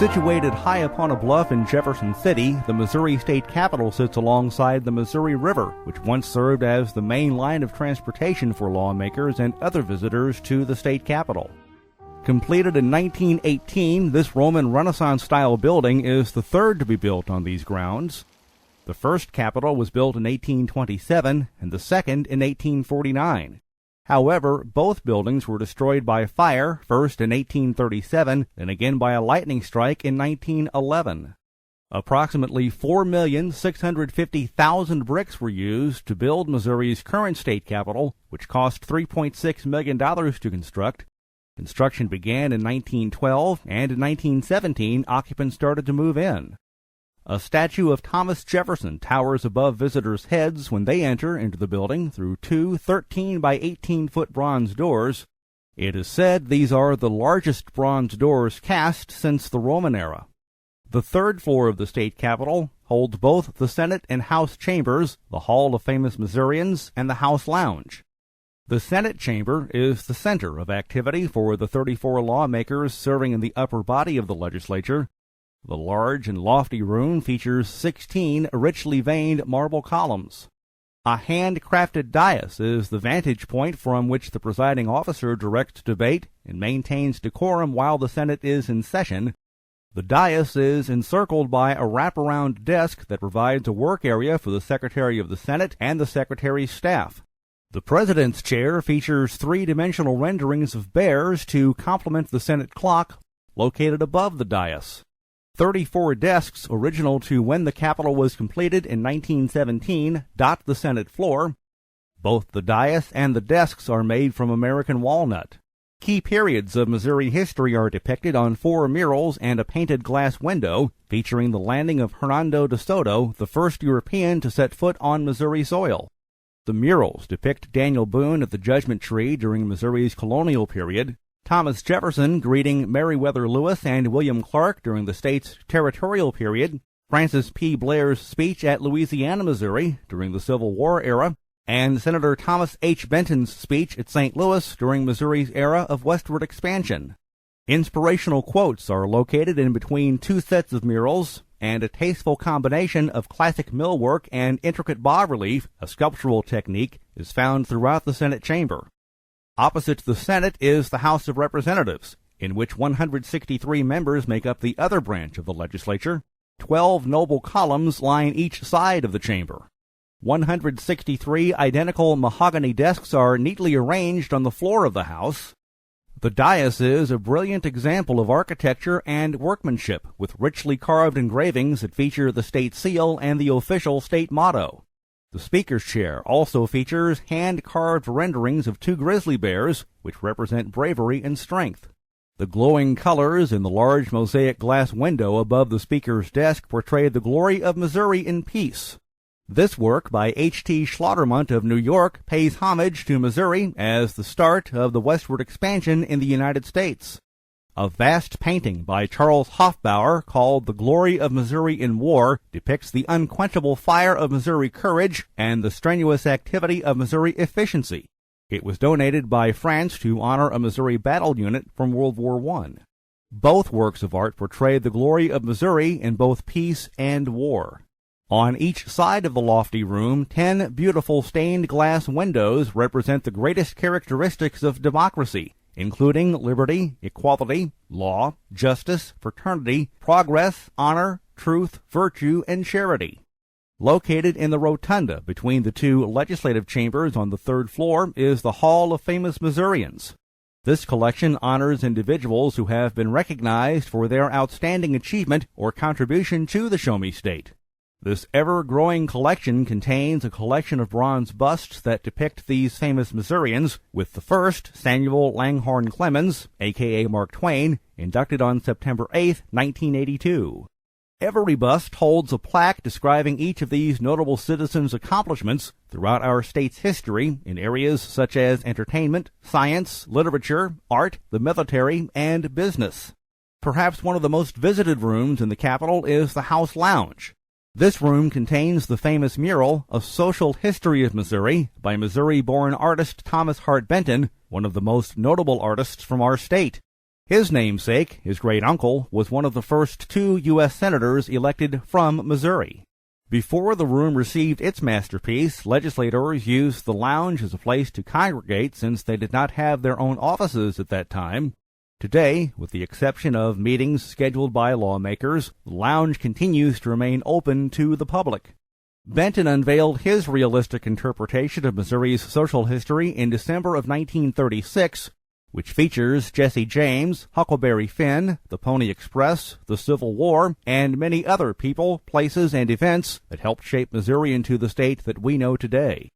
Situated high upon a bluff in Jefferson City, the Missouri State Capitol sits alongside the Missouri River, which once served as the main line of transportation for lawmakers and other visitors to the state capitol. Completed in 1918, this Roman Renaissance-style building is the third to be built on these grounds. The first capitol was built in 1827 and the second in 1849. However, both buildings were destroyed by fire, first in 1837 and again by a lightning strike in 1911. Approximately 4,650,000 bricks were used to build Missouri's current state capitol, which cost $3.6 million to construct. Construction began in 1912, and in 1917 occupants started to move in. A statue of Thomas Jefferson towers above visitors' heads when they enter into the building through two 13 by 18-foot bronze doors. It is said these are the largest bronze doors cast since the Roman era. The third floor of the state capitol holds both the Senate and House chambers, the Hall of Famous Missourians, and the House Lounge. The Senate chamber is the center of activity for the 34 lawmakers serving in the upper body of the legislature. The large and lofty room features 16 richly veined marble columns. A handcrafted dais is the vantage point from which the presiding officer directs debate and maintains decorum while the Senate is in session. The dais is encircled by a wraparound desk that provides a work area for the Secretary of the Senate and the Secretary's staff. The President's chair features three-dimensional renderings of bears to complement the Senate clock located above the dais. 34 desks original to when the Capitol was completed in 1917 dot the Senate floor. Both the dais and the desks are made from American walnut. Key periods of Missouri history are depicted on 4 murals and a painted glass window featuring the landing of Hernando de Soto, the first European to set foot on Missouri soil. The murals depict Daniel Boone at the Judgment Tree during Missouri's colonial period, Thomas Jefferson greeting Meriwether Lewis and William Clark during the state's territorial period, Francis P. Blair's speech at Louisiana, Missouri during the Civil War era, and Senator Thomas H. Benton's speech at St. Louis during Missouri's era of westward expansion. Inspirational quotes are located in between 2 sets of murals, and a tasteful combination of classic millwork and intricate bas-relief, a sculptural technique, is found throughout the Senate chamber. Opposite the Senate is the House of Representatives, in which 163 members make up the other branch of the legislature. 12 noble columns line each side of the chamber. 163 identical mahogany desks are neatly arranged on the floor of the House. The dais is a brilliant example of architecture and workmanship, with richly carved engravings that feature the state seal and the official state motto. The Speaker's chair also features hand-carved renderings of 2 grizzly bears, which represent bravery and strength. The glowing colors in the large mosaic glass window above the Speaker's desk portray the glory of Missouri in peace. This work by H.T. Schlottermont of New York pays homage to Missouri as the start of the westward expansion in the United States. A vast painting by Charles Hofbauer called The Glory of Missouri in War depicts the unquenchable fire of Missouri courage and the strenuous activity of Missouri efficiency. It was donated by France to honor a Missouri battle unit from World War I. Both works of art portray the glory of Missouri in both peace and war. On each side of the lofty room, 10 beautiful stained glass windows represent the greatest characteristics of democracy, including liberty, equality, law, justice, fraternity, progress, honor, truth, virtue, and charity. Located in the rotunda between the 2 legislative chambers on the 3rd floor is the Hall of Famous Missourians. This collection honors individuals who have been recognized for their outstanding achievement or contribution to the Show-Me State. This ever-growing collection contains a collection of bronze busts that depict these famous Missourians, with the first, Samuel Langhorne Clemens, a.k.a. Mark Twain, inducted on September 8, 1982. Every bust holds a plaque describing each of these notable citizens' accomplishments throughout our state's history in areas such as entertainment, science, literature, art, the military, and business. Perhaps one of the most visited rooms in the Capitol is the House Lounge. This room contains the famous mural, A Social History of Missouri, by Missouri-born artist Thomas Hart Benton, one of the most notable artists from our state. His namesake, his great-uncle, was one of the first 2 U.S. senators elected from Missouri. Before the room received its masterpiece, legislators used the lounge as a place to congregate since they did not have their own offices at that time. Today, with the exception of meetings scheduled by lawmakers, the lounge continues to remain open to the public. Benton unveiled his realistic interpretation of Missouri's social history in December of 1936, which features Jesse James, Huckleberry Finn, the Pony Express, the Civil War, and many other people, places, and events that helped shape Missouri into the state that we know today.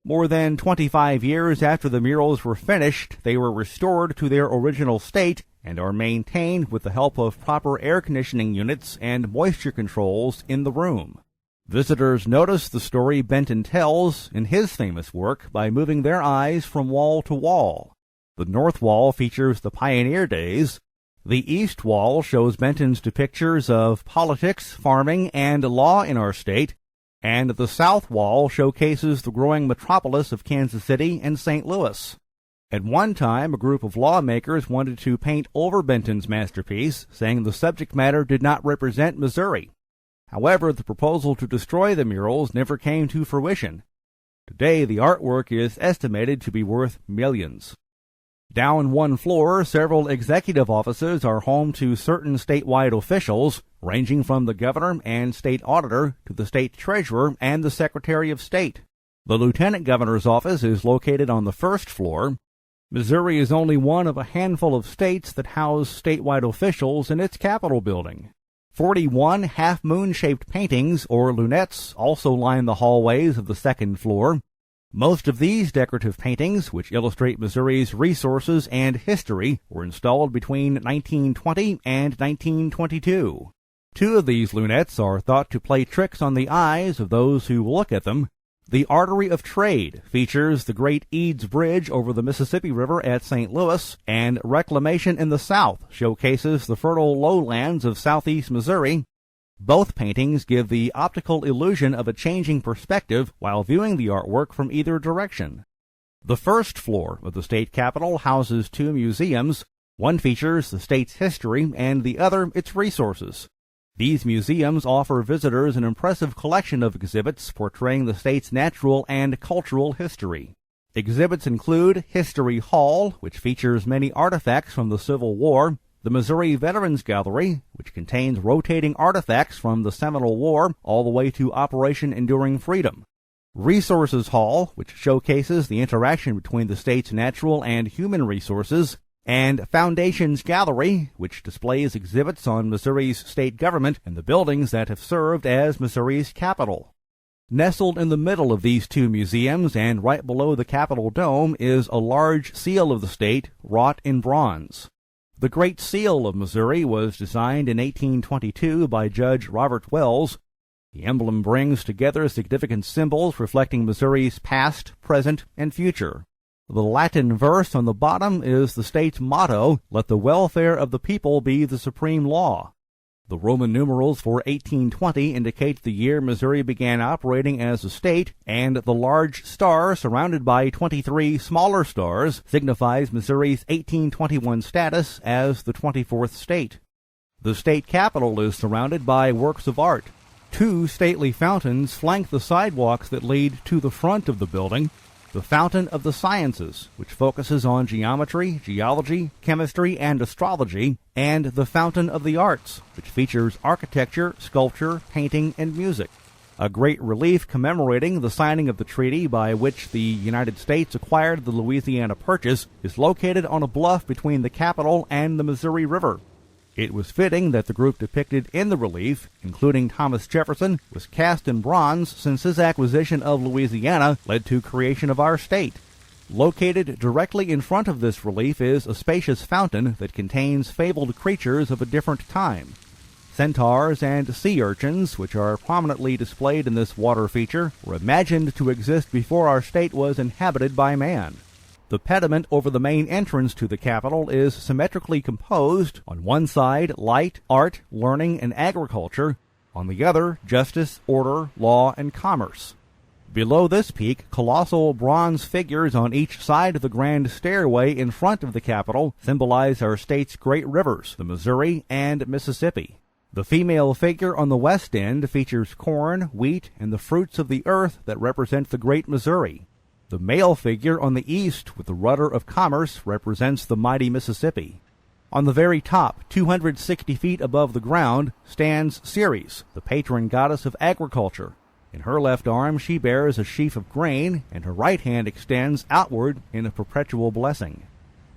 More than 25 years after the murals were finished, they were restored to their original state and are maintained with the help of proper air conditioning units and moisture controls in the room. Visitors notice the story Benton tells in his famous work by moving their eyes from wall to wall. The north wall features the pioneer days. The east wall shows Benton's depictures of politics, farming, and law in our state, and the south wall showcases the growing metropolis of Kansas City and St. Louis. At one time, a group of lawmakers wanted to paint over Benton's masterpiece, saying the subject matter did not represent Missouri. However, the proposal to destroy the murals never came to fruition. Today, the artwork is estimated to be worth millions. Down one floor, several executive offices are home to certain statewide officials, ranging from the governor and state auditor to the state treasurer and the secretary of state. The lieutenant governor's office is located on the first floor. Missouri is only one of a handful of states that house statewide officials in its Capitol building. 41 half-moon-shaped paintings, or lunettes, also line the hallways of the second floor. Most of these decorative paintings, which illustrate Missouri's resources and history, were installed between 1920 and 1922. 2 of these lunettes are thought to play tricks on the eyes of those who look at them. The Artery of Trade features the Great Eads Bridge over the Mississippi River at St. Louis, and Reclamation in the South showcases the fertile lowlands of southeast Missouri. Both paintings give the optical illusion of a changing perspective while viewing the artwork from either direction. The first floor of the state capitol houses 2 museums. One features the state's history and the other its resources. These museums offer visitors an impressive collection of exhibits portraying the state's natural and cultural history. Exhibits include History Hall, which features many artifacts from the Civil War, the Missouri Veterans Gallery, which contains rotating artifacts from the Seminole War all the way to Operation Enduring Freedom. Resources Hall, which showcases the interaction between the state's natural and human resources, and Foundations Gallery, which displays exhibits on Missouri's state government and the buildings that have served as Missouri's capital. Nestled in the middle of these 2 museums and right below the Capitol Dome is a large seal of the state wrought in bronze. The Great Seal of Missouri was designed in 1822 by Judge Robert Wells. The emblem brings together significant symbols reflecting Missouri's past, present, and future. The Latin verse on the bottom is the state's motto, "Let the welfare of the people be the supreme law." The Roman numerals for 1820 indicate the year Missouri began operating as a state, and the large star surrounded by 23 smaller stars signifies Missouri's 1821 status as the 24th state. The state capitol is surrounded by works of art. 2 stately fountains flank the sidewalks that lead to the front of the building. The Fountain of the Sciences, which focuses on geometry, geology, chemistry, and astrology, and the Fountain of the Arts, which features architecture, sculpture, painting, and music. A great relief commemorating the signing of the treaty by which the United States acquired the Louisiana Purchase is located on a bluff between the Capitol and the Missouri River. It was fitting that the group depicted in the relief, including Thomas Jefferson, was cast in bronze since his acquisition of Louisiana led to creation of our state. Located directly in front of this relief is a spacious fountain that contains fabled creatures of a different time. Centaurs and sea urchins, which are prominently displayed in this water feature, were imagined to exist before our state was inhabited by man. The pediment over the main entrance to the Capitol is symmetrically composed. On one side, light, art, learning, and agriculture. On the other, justice, order, law, and commerce. Below this peak, colossal bronze figures on each side of the grand stairway in front of the Capitol symbolize our state's great rivers, the Missouri and Mississippi. The female figure on the west end features corn, wheat, and the fruits of the earth that represent the great Missouri. The male figure on the east, with the rudder of commerce, represents the mighty Mississippi. On the very top, 260 feet above the ground, stands Ceres, the patron goddess of agriculture. In her left arm she bears a sheaf of grain, and her right hand extends outward in a perpetual blessing.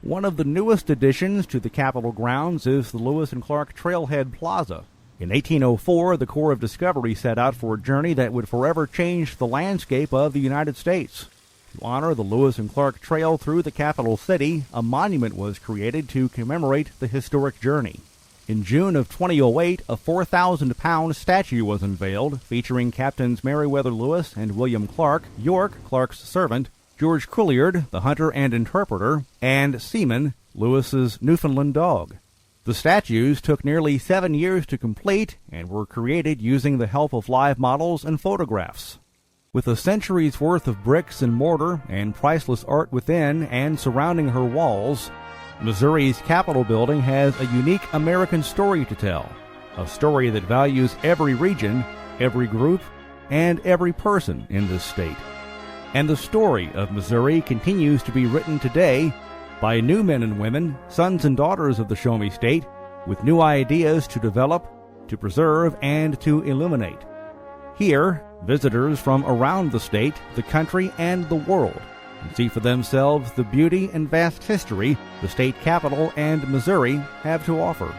One of the newest additions to the Capitol grounds is the Lewis and Clark Trailhead Plaza. In 1804, the Corps of Discovery set out for a journey that would forever change the landscape of the United States. To honor the Lewis and Clark Trail through the capital city, a monument was created to commemorate the historic journey. In June of 2008, a 4,000-pound statue was unveiled, featuring Captains Meriwether Lewis and William Clark, York, Clark's servant, George Couillard, the hunter and interpreter, and Seaman, Lewis's Newfoundland dog. The statues took nearly 7 years to complete and were created using the help of live models and photographs. With a century's worth of bricks and mortar and priceless art within and surrounding her walls, Missouri's Capitol building has a unique American story to tell, a story that values every region, every group, and every person in this state. And the story of Missouri continues to be written today by new men and women, sons and daughters of the Show Me State, with new ideas to develop, to preserve, and to illuminate. Here, visitors from around the state, the country, and the world can see for themselves the beauty and vast history the state capital and Missouri have to offer.